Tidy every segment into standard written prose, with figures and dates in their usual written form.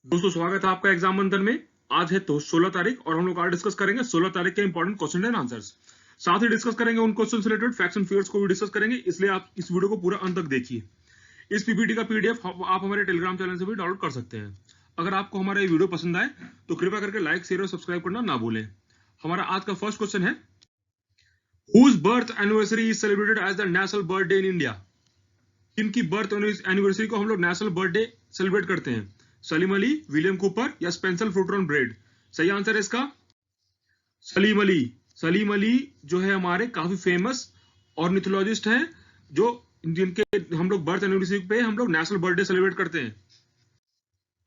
दोस्तों स्वागत है आपका एग्जाम मंथन में। आज है तो 16 तारीख और हम लोग आज डिस्कस करेंगे 16 तारीख के इंपॉर्टेंट क्वेश्चन एंड आंसर्स। साथ ही डिस्कस करेंगे उन क्वेश्चन से रिलेटेड फैक्ट्स एंड फिगर्स को भी डिस्कस करेंगे, इसलिए आप इस वीडियो को पूरा अंत तक देखिए। इस पीपीटी का पीडीएफ आप हमारे टेलीग्राम चैनल से भी डाउनलोड कर सकते हैं। अगर आपको हमारा ये वीडियो पसंद आए तो कृपया करके लाइक, शेयर और सब्सक्राइब करना ना भूलें। हमारा आज का फर्स्ट क्वेश्चन है, whose birth anniversary is celebrated as the national birthday in India. इनकी बर्थ एनिवर्सरी को हम लोग नेशनल बर्थडे सेलिब्रेट करते हैं? सलीम अली, विलियम कूपर या स्पेंसर फ्रूटन ब्रेड? सही आंसर है इसका सलीम अली। सलीम अली जो है हमारे काफी फेमस ऑर्निथोलॉजिस्ट हैं, जो जिनके हम लोग बर्थ एनिवर्सरी पे हम लोग नेशनल बर्थडे सेलिब्रेट करते हैं।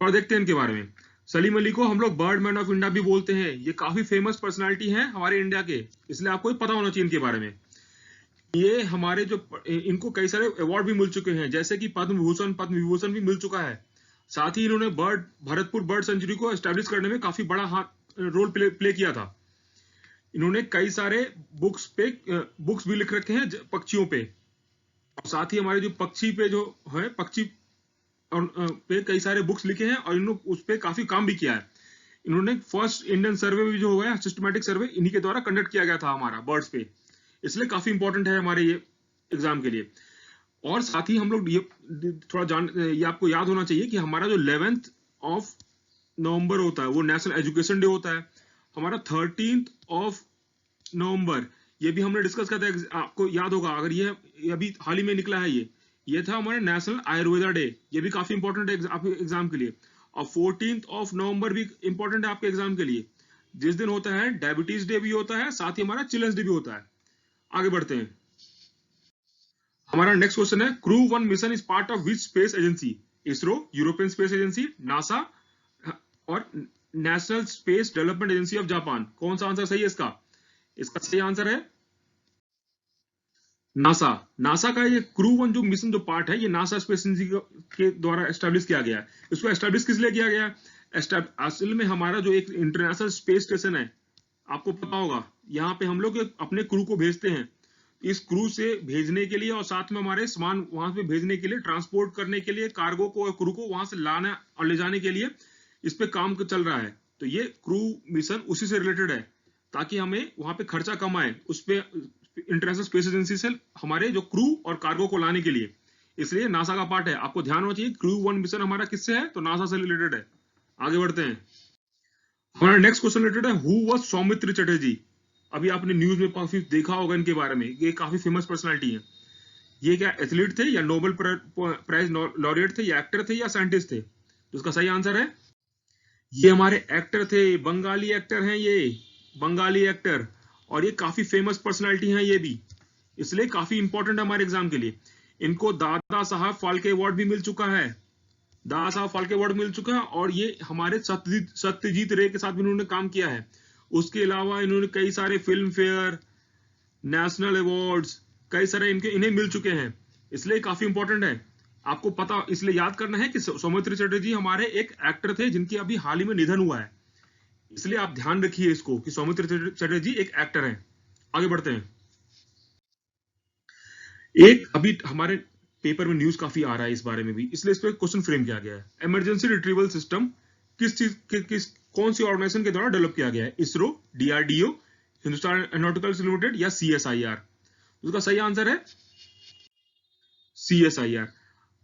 और देखते हैं इनके बारे में। सलीम अली को हम लोग बर्ड मैन ऑफ इंडिया भी बोलते हैं। ये काफी फेमस पर्सनालिटी हैं हमारे इंडिया के, इसलिए आपको पता होना चाहिए इनके बारे में। ये हमारे जो इनको कई सारे अवार्ड भी मिल चुके हैं, जैसे कि पद्म विभूषण भी मिल चुका है। साथ ही इन्होंने भरतपुर बर्ड सेंचुरी को एस्टेब्लिश करने में काफी बड़ा रोल प्ले किया था। इन्होंने कई सारे बुक्स भी लिख रखे हैं पक्षियों पे, और साथ ही हमारे जो पक्षी पे जो है पक्षी पे कई सारे बुक्स लिखे हैं, और इन्होंने उस पे काफी काम भी किया है। इन्होंने फर्स्ट इंडियन सर्वे भी जो हुआ है, सिस्टमैटिक सर्वे, इन्हीं के द्वारा कंडक्ट किया गया था हमारा बर्ड्स पे, इसलिए काफी इंपॉर्टेंट है हमारे ये एग्जाम के लिए। और साथ ही हम लोग ये ये आपको याद होना चाहिए कि हमारा जो 11th ऑफ नवंबर होता है वो नेशनल एजुकेशन डे होता है। हमारा 13th ऑफ नवंबर ये भी हमने डिस्कस किया था, आपको याद होगा अगर ये अभी हाल ही में निकला है, ये था हमारे नेशनल आयुर्वेदा डे। ये भी काफी इंपॉर्टेंट है आपके एग्जाम के लिए। और 14th ऑफ नवंबर भी इंपॉर्टेंट है आपके एग्जाम के लिए, जिस दिन होता है डायबिटीज डे भी होता है, साथ ही हमारा चिल्ड्रंस डे भी होता है। आगे बढ़ते हैं। हमारा नेक्स्ट क्वेश्चन है, crew 1 mission is part of which space agency? ISRO, European Space Agency, NASA और National Space Development Agency of Japan? कौन सा आंसर सही है इसका? इसका सही आंसर है नासा। नासा का ये क्रू 1 जो मिशन जो पार्ट है, ये नासा स्पेस एजेंसी के द्वारा एस्टेब्लिश किया गया है। इसको एस्टेब्लिश किस लिए किया गया है? असल में हमारा जो एक इंटरनेशनल स्पेस स्टेशन है, आपको पता होगा, यहाँ पे हम लोग अपने क्रू को भेजते हैं। इस क्रू से भेजने के लिए और साथ में हमारे सामान वहां पे भेजने के लिए, ट्रांसपोर्ट करने के लिए कार्गो को और क्रू को वहां से लाना और ले जाने के लिए इस पे काम चल रहा है। तो ये क्रू मिशन उसी से रिलेटेड है, ताकि हमें वहां पे खर्चा कम आए उस पे इंटरनेशनल स्पेस एजेंसी से हमारे जो क्रू और कार्गो को लाने के लिए। इसलिए नासा का पार्ट है, आपको ध्यान होना चाहिए। क्रू 1 मिशन हमारा किससे है? तो नासा से रिलेटेड है। आगे बढ़ते हैं। हमारा नेक्स्ट क्वेश्चन रिलेटेड है, हु वाज सौमित्र चटर्जी? अभी आपने न्यूज में काफी देखा होगा इनके बारे में, ये काफी फेमस पर्सनालिटी है। ये क्या एथलीट थे या नोबेल प्राइज लॉरिएट थे या एक्टर थे या साइंटिस्ट थे? तो इसका सही आंसर है, ये हमारे एक्टर थे, बंगाली एक्टर हैं ये, बंगाली एक्टर। और ये काफी फेमस पर्सनालिटी हैं ये भी, इसलिए काफी इंपॉर्टेंट है हमारे एग्जाम के लिए। इनको दादा साहब फाल्के अवार्ड भी मिल चुका है, दादा साहब फाल्के अवार्ड मिल चुका है। और ये हमारे सत्यजीत रे के साथ भी इन्होंने काम किया है। उसके अलावा इन्होंने कई सारे फिल्म फेयर, नेशनल अवार्ड्स, कई सारे इन्हें मिल चुके हैं, इसलिए काफी इंपॉर्टेंट है। आपको पता इसलिए याद करना है कि सौमित्र चटर्जी हमारे एक एक्टर थे जिनकी अभी हाल ही में निधन हुआ है, इसलिए आप ध्यान रखिए इसको कि सौमित्र चटर्जी एक एक्टर हैं। आगे बढ़ते हैं। एक अभी हमारे पेपर में न्यूज काफी आ रहा है इस बारे में भी, इसलिए इस पर क्वेश्चन फ्रेम किया गया है। इमरजेंसी रिट्रीवल सिस्टम कौन सी ऑर्गेनाइजेशन के द्वारा डेवलप किया गया है? ISRO, DRDO, Hindustan aeronautical limited या सीएसआईआर? उसका सही आंसर है सीएसआईआर।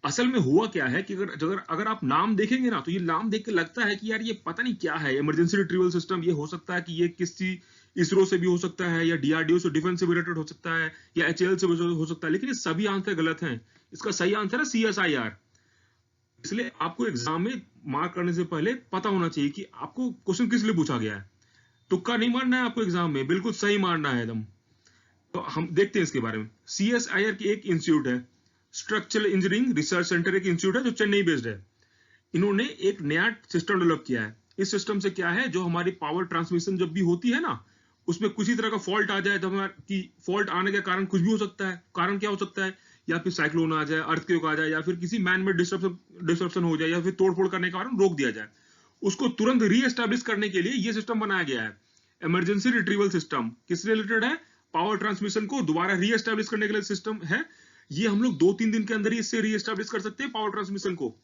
असल में हुआ क्या है कि अगर आप नाम देखेंगे ना, तो ये नाम देख के लगता है कि यार ये पता नहीं क्या है, इमरजेंसी रिट्रीवल सिस्टम। ये हो सकता है कि ये किसी इसरो से भी हो सकता है, या डीआरडीओ से, डिफेंस से रिलेटेड हो सकता है, या एचएएल से हो सकता है, लेकिन ये सभी आंसर गलत हैं। इसका सही आंसर है सीएसआईआर। इसलिए आपको एग्जाम में मार्क करने से पहले पता होना चाहिए कि आपको क्वेश्चन किस लिए पूछा गया है। तुक्का नहीं मारना है आपको एग्जाम में, बिल्कुल सही मारना है एकदम। तो हम देखते हैं इसके बारे में। सीएसआईआर की एक इंस्टीट्यूट है, स्ट्रक्चरल इंजीनियरिंग रिसर्च सेंटर, एक इंस्टीट्यूट है जो चेन्नई बेस्ड है। इन्होंने एक नया सिस्टम डेवलप किया है। इस सिस्टम से क्या है, जो हमारी पावर ट्रांसमिशन जब भी होती है ना, उसमें किसी तरह का फॉल्ट आ जाए, तो हमारी फॉल्ट आने के कारण कुछ भी हो सकता है। कारण क्या हो सकता है? या फिर साइक्लोन आ जाए, अर्थक्वेक आ जाए, या फिर किसी मैन मेड डिस्ट्रप्शन हो जाए, या फिर तोड़फोड़ करने के कारण रोक दिया जाए। उसको तुरंत रीएस्टैब्लिश करने के लिए ये सिस्टम बनाया गया है। इमरजेंसी रिट्रीवल सिस्टम किस रिलेटेड है? पावर ट्रांसमिशन को दोबारा रीएस्टैब्लिश करने के लिए सिस्टम है। ये हम लोग 2-3 दिन के अंदर ही इससे रीएस्टैब्लिश कर सकते हैं पावर ट्रांसमिशन को।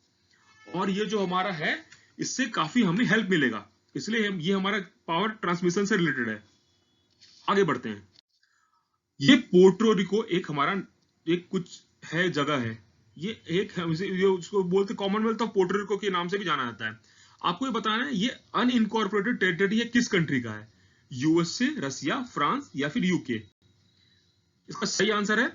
और ये जो हमारा है, इससे काफी हमें हेल्प मिलेगा, इसलिए ये हमारा पावर ट्रांसमिशन से रिलेटेड है। आगे बढ़ते हैं। ये पोर्टोरिको एक हमारा एक कुछ है जगह है, ये एक है, ये उसको बोलते कॉमनवेल्थ ऑफ पोर्टोरिको के नाम से भी जाना जाता है। आपको ये बताना है ये अनइनकॉर्पोरेटेड टेरिटरी है किस कंट्री का है, यूएसए, रसिया, फ्रांस या फिर यूके। इसका सही आंसर है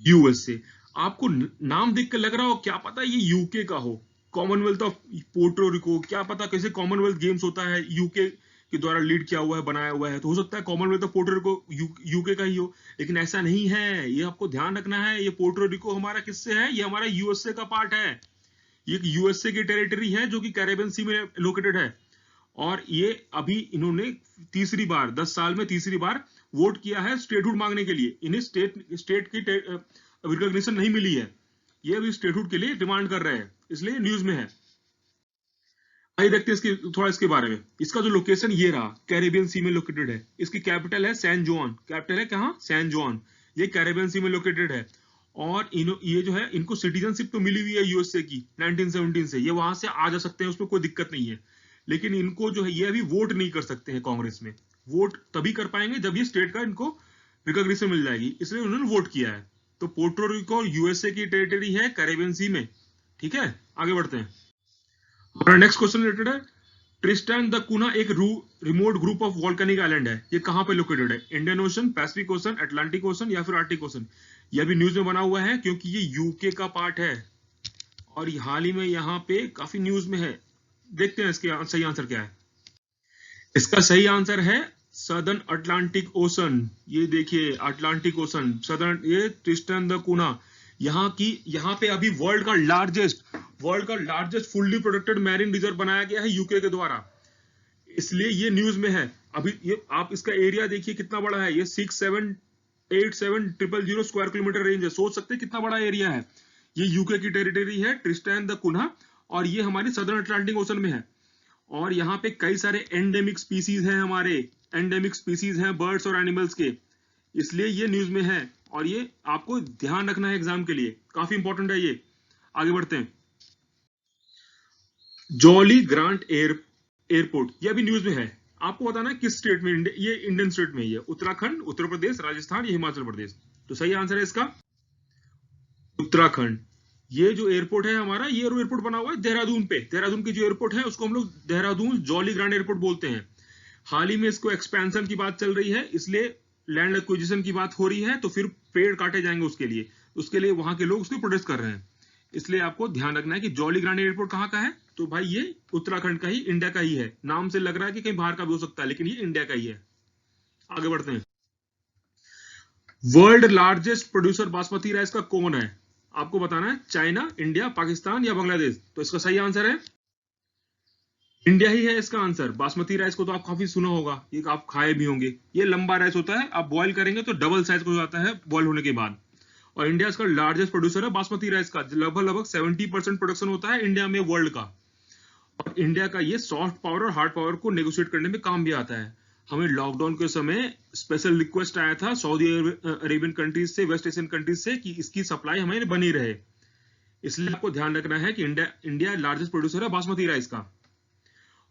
यूएसए। आपको नाम देख कर लग रहा हो क्या पता ये यूके का हो, कॉमनवेल्थ ऑफ पोर्टोरिको, क्या पता कैसे कॉमनवेल्थ गेम्स होता है यूके के द्वारा लीड किया हुआ है, बनाया हुआ है, तो हो सकता है कॉमनवेल्थ ऑफ पोर्टोरिको यूके का ही हो, लेकिन ऐसा नहीं है। ये आपको ध्यान रखना है, ये पोर्टोरिको हमारा किससे है, ये हमारा यूएसए का पार्ट है। ये यूएसए की टेरिटरी है जो कि कैरेबियन सी में लोकेटेड है। और ये अभी इन्होंने तीसरी बार 10 साल में तीसरी बार वोट किया है स्टेटहुड मांगने के लिए। इन्हें स्टेट की रिकॉग्निशन नहीं मिली है, ये अभी स्टेटहुड के लिए डिमांड कर रहे हैं, इसलिए न्यूज में है। आइए देखते हैं इसकी थोड़ा इसके बारे में। इसका जो लोकेशन ये रहा, कैरेबियन सी में लोकेटेड है। इसकी कैपिटल है सैन जोन। कैपिटल है कहाँ, सैन जोन। ये कैरेबियन सी में लोकेटेड है। और ये जो है इनको सिटीजनशिप तो मिली हुई है यूएसए की 1917 से, ये वहां से आ जा सकते हैं, उसमें कोई दिक्कत नहीं है। लेकिन इनको जो है ये अभी वोट नहीं कर सकते हैं कांग्रेस में। वोट तभी कर पाएंगे जब ये स्टेट का इनको रिकॉग्निशन मिल जाएगी, इसलिए उन्होंने वोट किया है। तो पोर्टोरिको यूएसए की टेरिटरी है कैरेबियन सी में। ठीक है, आगे बढ़ते हैं। हमारा नेक्स्ट क्वेश्चन रिलेटेड है ट्रिस्टैन द कुना एक remote group of volcanic island है। ये कहां पे लोकेटेड है, Indian ocean, Pacific ocean, Atlantic ocean या फिर आर्टिक ओशन। यह भी न्यूज में बना हुआ है क्योंकि ये यूके का पार्ट है और हाल ही में यहाँ पे काफी न्यूज में है। देखते हैं इसके सही आंसर क्या है। इसका सही आंसर है सदर्न अटलांटिक ओशन। ये देखिए अटलांटिक ओशन, सदर्न, ये ट्रिस्टैन द कुना। यहाँ पे अभी वर्ल्ड का largest fully protected marine reserve बनाया गया है यूके के द्वारा, इसलिए ये न्यूज में है। अभी ये आप इसका एरिया देखिए कितना बड़ा है, ये 6787000 स्क्वायर किलोमीटर रेंज है। सोच सकते हैं कितना बड़ा एरिया है। ये यूके की टेरिटरी है ट्रिस्टैन द कुना और ये हमारी सदर्न अटलांटिक ओशन में है। और यहाँ पे कई सारे एंडेमिक स्पीसीज हैं, हमारे एंडेमिक स्पीसीज हैं बर्ड्स और एनिमल्स के, इसलिए ये न्यूज में है। और ये आपको ध्यान रखना है एग्जाम के लिए, काफी इंपॉर्टेंट है ये। आगे बढ़ते हैं। जॉली ग्रांट एयरपोर्ट, ये भी न्यूज में है। आपको बताना है किस स्टेट में, ये इंडियन स्टेट में ही है, उत्तराखंड, उत्तर प्रदेश, राजस्थान या हिमाचल प्रदेश। तो सही आंसर है इसका उत्तराखंड। ये जो एयरपोर्ट है हमारा, ये एयरपोर्ट बना हुआ है देहरादून पे। देहरादून की जो एयरपोर्ट है उसको हम लोग देहरादून जॉली ग्रांट एयरपोर्ट बोलते हैं। हाल ही में इसको एक्सपेंशन की बात चल रही है, इसलिए लैंड एक्विजिशन की बात हो रही है, तो फिर पेड़ काटे जाएंगे उसके लिए वहां के लोग उसको प्रोटेस्ट कर रहे हैं। इसलिए आपको ध्यान रखना है कि जॉली ग्रांट एयरपोर्ट कहाँ का है, तो भाई ये उत्तराखंड का ही, इंडिया का ही है। नाम से लग रहा है कि कहीं बाहर का भी हो सकता है, लेकिन ये इंडिया का ही है। आगे बढ़ते हैं। World largest producer basmati rice का कौन है, आपको बताना है, चाइना, इंडिया, पाकिस्तान या बांग्लादेश। तो इसका सही आंसर है इंडिया ही है इसका आंसर। बासमती राइस को तो आप काफी सुना होगा, ये आप खाए भी होंगे। ये लंबा राइस होता है, आप बॉईल करेंगे तो डबल साइज हो जाता है बॉईल होने के बाद। और इंडिया इसका लार्जेस्ट प्रोड्यूसर है बासमती राइस का, लगभग 70% प्रोडक्शन होता है इंडिया में वर्ल्ड का। और इंडिया का ये सॉफ्ट पावर और हार्ड पावर को नेगोशिएट करने में काम भी आता है। हमें लॉकडाउन के समय स्पेशल रिक्वेस्ट आया था सऊदी अरेबियन कंट्रीज से, वेस्ट एशियन कंट्रीज से, कि इसकी सप्लाई हमें बनी रहे। इसलिए आपको ध्यान रखना है कि इंडिया लार्जेस्ट प्रोड्यूसर है बासमती राइस का।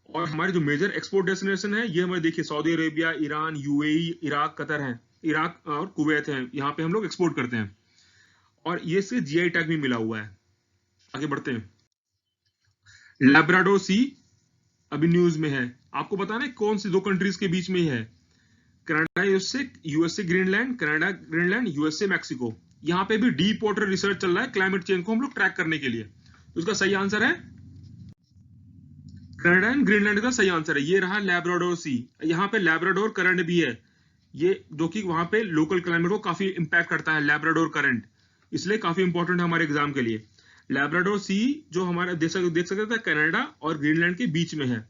और हमारे जो मेजर एक्सपोर्ट डेस्टिनेशन है, ये हमारे देखिए Saudi Arabia, Iran, UAE, Iraq, Qatar है, इराक और कुवैत है, यहाँ पे हम लोग एक्सपोर्ट करते हैं। और ये से जीआई टैग भी मिला हुआ है। आगे बढ़ते हैं। लैब्राडोर सी अभी न्यूज में है। आपको बताना है कौन सी दो कंट्रीज के बीच में ही है, Canada USA Greenland, Canada Greenland, USA Mexico. यहाँ पे भी डीप वाटर रिसर्च चल रहा है क्लाइमेट चेंज को हम लोग ट्रैक करने के लिए। तो इसका सही आंसर है कनाडा एंड ग्रीनलैंड का सही आंसर है। ये रहा लैब्राडोर सी। यहाँ पे लैब्राडोर करंट भी है, ये जो कि वहां पे लोकल क्लाइमेट को काफी इंपैक्ट करता है, लैब्राडोर करंट, इसलिए काफी इंपॉर्टेंट है हमारे एग्जाम के लिए। लैब्राडोर सी जो हमारा देख सकते थे कनाडा और ग्रीनलैंड के बीच में है।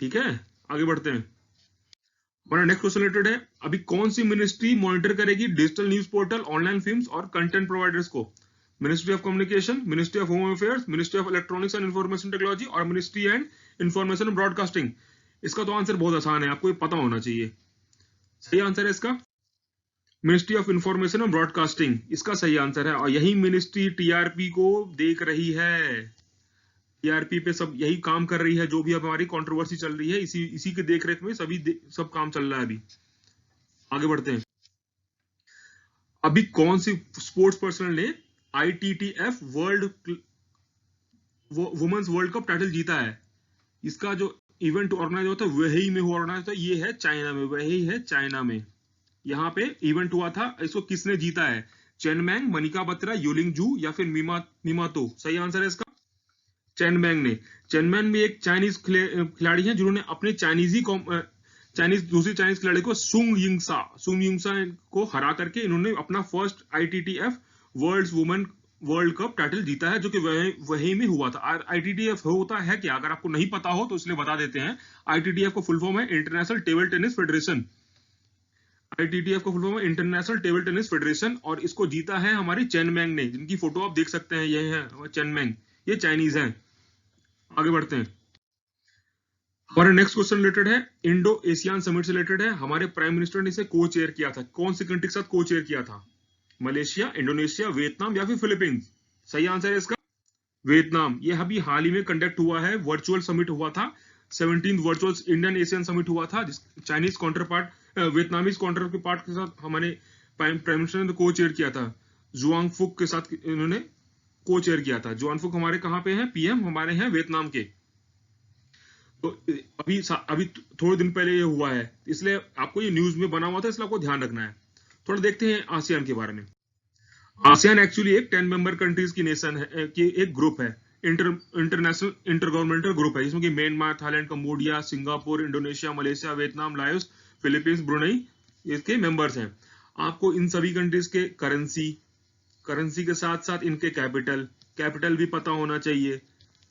ठीक है, आगे बढ़ते हैं। हमारा नेक्स्ट क्वेश्चन रिलेटेड है, अभी कौन सी मिनिस्ट्री मॉनिटर करेगी digital news portal, online films और कंटेंट प्रोवाइडर्स को। Ministry of communication, ministry of home affairs, ministry of electronics and information technology और ministry and information and broadcasting. इसका तो आंसर बहुत आसान है, आपको ये पता होना चाहिए। सही आंसर है इसका ministry of information and broadcasting, इसका सही आंसर है। और यही मिनिस्ट्री टीआरपी को देख रही है। ईआरपी पे सब यही काम कर रही है, जो भी अब हमारी कंट्रोवर्सी चल रही है, इसी के देखरेख में सब काम चल रहा है। अभी आगे बढ़ते हैं। अभी कौन सी स्पोर्ट्स पर्सन ने ITTF women's world cup title जीता है? इसका जो इवेंट ऑर्गेनाइज होता है वही में हुआ ऑर्गेनाइज होता है, ये है चाइना में, वही है चाइना में। यहाँ पे इवेंट हुआ था, इसको किसने जीता है? चेन मैंग, मनिका बत्रा, यूलिंग जू या फिर मिमातो? सही आंसर है इसका चेन मैंग ने। चेन मैंग भी एक चाइनीज खिलाड़ी है जिन्होंने अपने दूसरी चाइनीज खिलाड़ी को सुंग युंगसा को हरा करके इन्होंने अपना first ITTF women world cup title जीता है, जो कि वही में हुआ था। ITTF होता है क्या, अगर आपको नहीं पता हो तो इसलिए बता देते हैं। ITTF का फुल फॉर्म है international table tennis federation. ITTF का फुल फॉर्म है इंटरनेशनल टेबल टेनिस फेडरेशन, और इसको जीता है हमारी चेन मैंग ने, जिनकी फोटो आप देख सकते हैं, ये है चेन मैंग, ये चाइनीज हैं। आगे बढ़ते हैं। हमारा नेक्स्ट क्वेश्चन रिलेटेड है इंडो एशियान समिट से रिलेटेड है। हमारे प्राइम मिनिस्टर ने इसे को चेयर किया था, कौन सी कंट्री के साथ को चेयर किया था? मलेशिया, इंडोनेशिया, वियतनाम या फिर फिलीपींस? सही आंसर है इसका वियतनाम। ये अभी हाल ही में कंडक्ट हुआ है, वर्चुअल समिट हुआ था, 17th virtual Indian Asian summit हुआ था, Chinese counter part Vietnamese counter part के साथ हमारे प्राइम मिनिस्टर ने को चेयर किया था। जुआंग फुक के साथ इन्होंने को चेयर किया था। जुआंग फुक हमारे कहाँ पे हैं? PM हमारे हैं वियतनाम के। तो अभी थोड़े दिन पहले ये हुआ है, इसलिए आपको ये न्यूज में बना हुआ था, इसलिए आपको ध्यान रखना है। थोड़ा देखते हैं आसियान के बारे में। आसियान एक्चुअली एक 10 मेंबर कंट्रीज की नेशन है, कि एक ग्रुप है, इंटरनेशनल इंटरगवर्नमेंटल ग्रुप है, जिसमें कि Myanmar, Thailand, Cambodia, Singapore, Indonesia, Malaysia, Vietnam, Laos, Philippines, Brunei इसके मेंबर्स हैं। आपको इन सभी कंट्रीज के करेंसी के साथ साथ इनके कैपिटल भी पता होना चाहिए,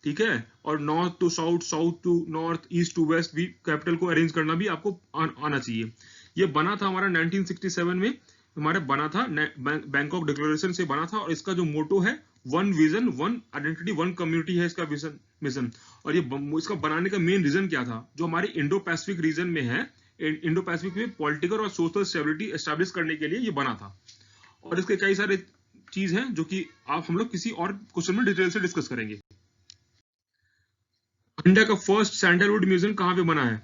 ठीक है। और north to south, south to north, east to west भी कैपिटल को अरेंज करना भी आपको आना चाहिए। ये बना था हमारा 1967 में, हमारा बना था बैंकॉक डिक्लेरेशन से बना था, और इसका जो मोटो है one vision one identity one community है इसका मिशन। और ये इसका बनाने का मेन रीजन क्या था? जो हमारे इंडो पैसिफिक रीजन में है, इंडो पैसिफिक में पॉलिटिकल और सोशल स्टेबिलिटी एस्टैब्लिश करने के लिए ये बना था। और इसके कई सारे चीज हैं जो कि हम लोग किसी और क्वेश्चन में डिटेल से डिस्कस करेंगे। इंडिया का फर्स्ट सैंडलवुड म्यूजियम कहां पे बना है?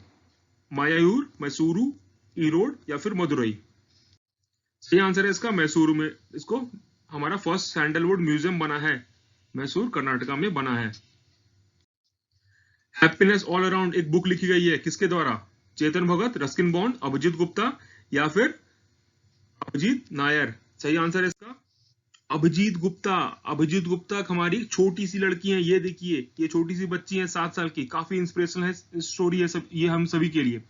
मायायूर, मैसूरू, ईरोड या फिर मदुरई? सही आंसर है इसका मैसूरू में इसको हमारा फर्स्ट सैंडलवुड म्यूजियम बना है, मैसूर कर्नाटका में बना है। हैप्पीनेस ऑल अराउंड एक बुक लिखी गई है, किसके द्वारा? चेतन भगत, रस्किन बॉन्ड, अभिजीत गुप्ता या फिर अभिजीत नायर? सही आंसर है इसका अभिजीत गुप्ता हमारी छोटी सी लड़की है, ये देखिए, ये छोटी सी बच्ची है 7 साल की, काफी इंस्पिरेशनल है स्टोरी है सब, ये हम सभी के लिए।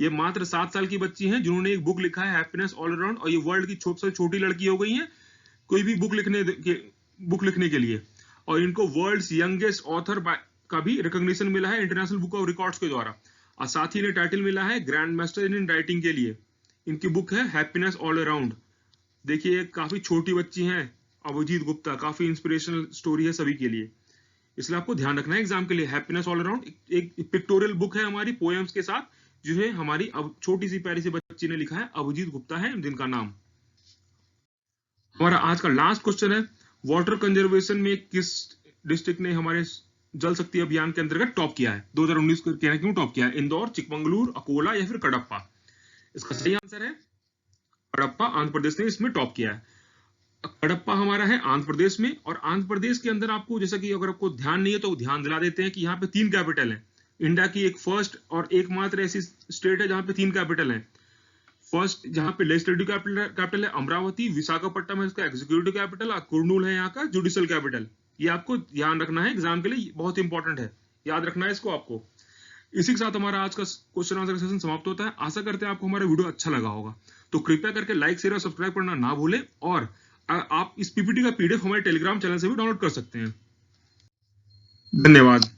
ये मात्र 7 साल की बच्ची है जिन्होंने एक बुक लिखा है हैप्पीनेस ऑल अराउंड, और ये वर्ल्ड की सबसे छोटी लड़की हो गई है कोई भी बुक लिखने के लिए। और इनको वर्ल्ड्स यंगेस्ट ऑथर का भी रिकॉग्निशन मिला है इंटरनेशनल बुक ऑफ रिकॉर्ड्स के द्वारा, और साथ ही इन्हें टाइटल मिला है ग्रैंड मास्टर इन राइटिंग के लिए। इनकी बुक है हैप्पीनेस ऑल अराउंड। देखिए काफी छोटी बच्ची हैं अभिजीत गुप्ता, काफी इंस्पिरेशनल स्टोरी है सभी के लिए, इसलिए आपको ध्यान रखना है एग्जाम के लिए। हैप्पीनेस ऑल अराउंड एक पिक्टोरियल बुक है हमारी पोएम्स के साथ, जिन्हें हमारी छोटी सी प्यारी सी बच्ची ने लिखा है, अभिजीत गुप्ता है जिनका नाम। हमारा आज का लास्ट क्वेश्चन है, वाटर कंजर्वेशन में किस डिस्ट्रिक्ट ने हमारे जल शक्ति अभियान के अंतर्गत टॉप किया है? 2019 को क्यों टॉप किया है? इंदौर, चिकमंगलुरु, अकोला या फिर कडप्पा? इसका सही आंसर है कडप्पा, आंध्र प्रदेश ने इसमें टॉप किया है। कडप्पा हमारा है आंध्र प्रदेश में, और आंध्र प्रदेश के अंदर आपको, जैसा कि अगर आपको ध्यान नहीं है तो ध्यान दिला देते हैं कि यहाँ पे 3 कैपिटल है। इंडिया की एक फर्स्ट और एकमात्र ऐसी स्टेट है जहां पे 3 कैपिटल है। फर्स्ट जहां पे लेजिस्लेटिव कैपिटल है अमरावती, विशाखापट्टनम है इसका एग्जीक्यूटिव कैपिटल, और कुर्नूल है यहाँ का जुडिशियल कैपिटल। ये आपको ध्यान रखना है एग्जाम के लिए, बहुत इंपॉर्टेंट है, याद रखना है इसको आपको। इसी के साथ हमारा आज का क्वेश्चन आंसर सेशन समाप्त होता है। आशा करते हैं आपको हमारा वीडियो अच्छा लगा होगा, तो कृपया करके लाइक, शेयर और सब्सक्राइब करना ना भूलें, और आप इस पीपीटी का PDF हमारे टेलीग्राम चैनल से भी डाउनलोड कर सकते हैं। धन्यवाद।